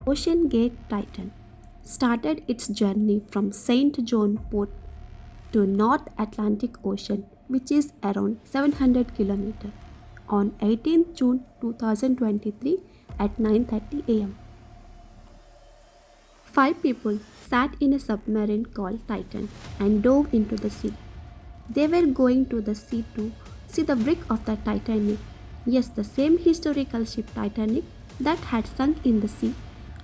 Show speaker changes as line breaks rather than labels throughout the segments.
OceanGate Titan started its journey from St. John Port to North Atlantic Ocean, which is around 700 km, on 18th June 2023 at 9:30 am. Five people sat in a submarine called Titan and dove into the sea. They were going to the sea to see the wreck of the Titanic. Yes, the same historical ship Titanic that had sunk in the sea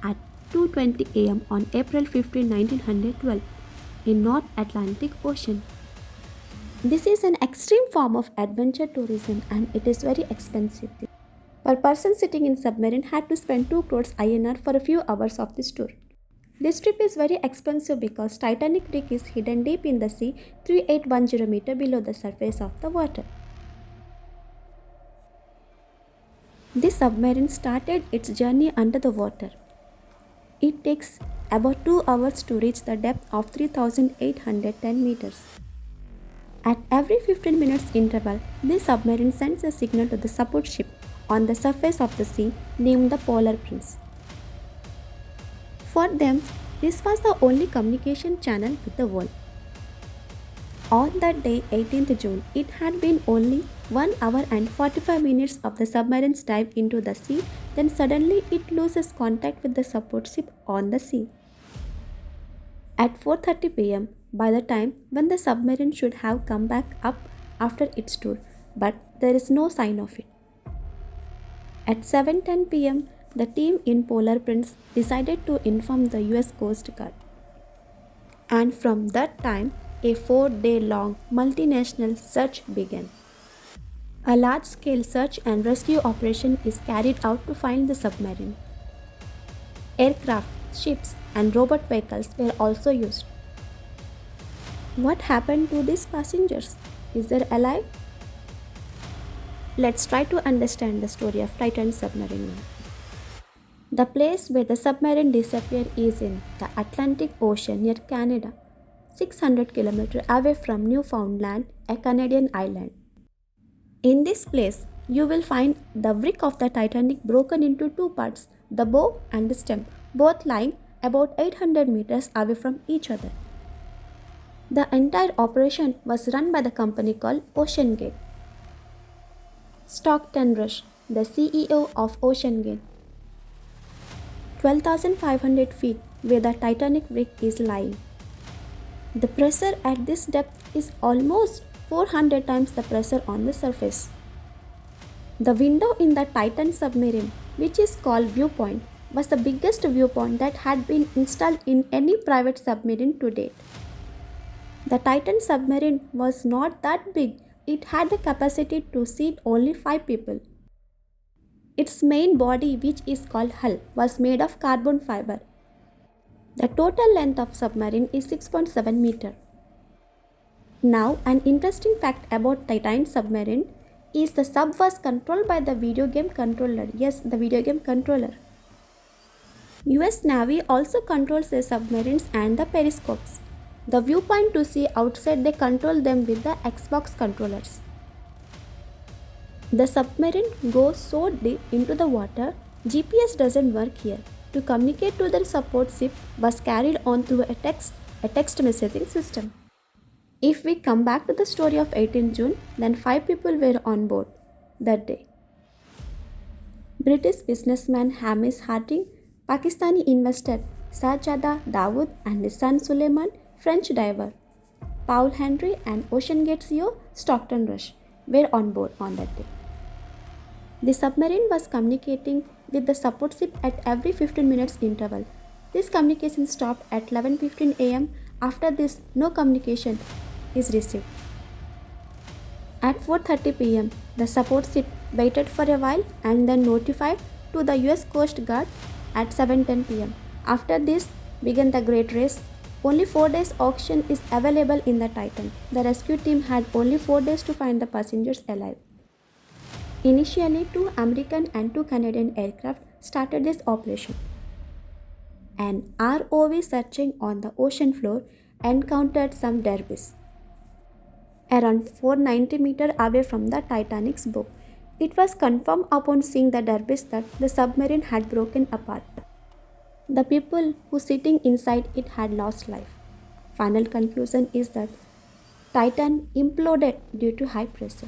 at 2:20 am on April 15, 1912 in North Atlantic Ocean. This is an extreme form of adventure tourism and it is very expensive. Per person sitting in submarine had to spend 2 crores INR for a few hours of this tour. This trip is very expensive because Titanic wreck is hidden deep in the sea 3810 meter below the surface of the water. This submarine started its journey under the water. It takes about 2 hours to reach the depth of 3810 meters. At every 15 minutes interval, this submarine sends a signal to the support ship on the surface of the sea named the Polar Prince. For them, this was the only communication channel with the world. On that day, 18th June, it had been only 1 hour and 45 minutes of the submarine's dive into the sea, then suddenly it loses contact with the support ship on the sea. At 4:30 pm, by the time when the submarine should have come back up after its tour, but there is no sign of it. At 7:10 pm, the team in Polar Prince decided to inform the US Coast Guard. And from that time, a 4-day-long multinational search began. A large-scale search and rescue operation is carried out to find the submarine. Aircraft, ships, and robot vehicles were also used. What happened to these passengers? Is they alive? Let's try to understand the story of Titan submarine now. The place where the submarine disappeared is in the Atlantic Ocean near Canada, 600 km away from Newfoundland, a Canadian island. In this place, you will find the wreck of the Titanic broken into two parts, the bow and the stem, both lying about 800 meters away from each other. The entire operation was run by the company called OceanGate. Stockton Rush, the CEO of OceanGate. 12,500 feet where the Titanic wreck is lying. The pressure at this depth is almost 400 times the pressure on the surface. The window in the Titan submarine, which is called viewpoint, was the biggest viewpoint that had been installed in any private submarine to date. The Titan submarine was not that big. It had the capacity to seat only 5 people. Its main body, which is called hull, was made of carbon fiber. The total length of submarine is 6.7 meter. Now, an interesting fact about Titan submarine is the sub was controlled by the video game controller. Yes, the video game controller. US Navy also controls their submarines and the periscopes. The viewpoint to see outside, they control them with the Xbox controllers. The submarine goes so deep into the water, GPS doesn't work here. To communicate to the support ship was carried on through a text messaging system. If we come back to the story of 18th June, then 5 people were on board that day. British businessman Hamish Harding, Pakistani investor Sajada Dawood and his son Suleiman, French diver Paul Henry and OceanGate CEO Stockton Rush were on board on that day. The submarine was communicating with the support ship at every 15 minutes interval. This communication stopped at 11:15 am. After this, no communication is received. At 4:30 pm, the support ship waited for a while and then notified to the US Coast Guard at 7:10 pm. After this began the Great Race. Only 4 days oxygen is available in the Titan. The rescue team had only 4 days to find the passengers alive. Initially, 2 American and 2 Canadian aircraft started this operation. An ROV searching on the ocean floor encountered some debris around 490 meters away from the Titanic's bow. It was confirmed upon seeing the debris that the submarine had broken apart. The people who sitting inside it had lost life. Final conclusion is that Titan imploded due to high pressure.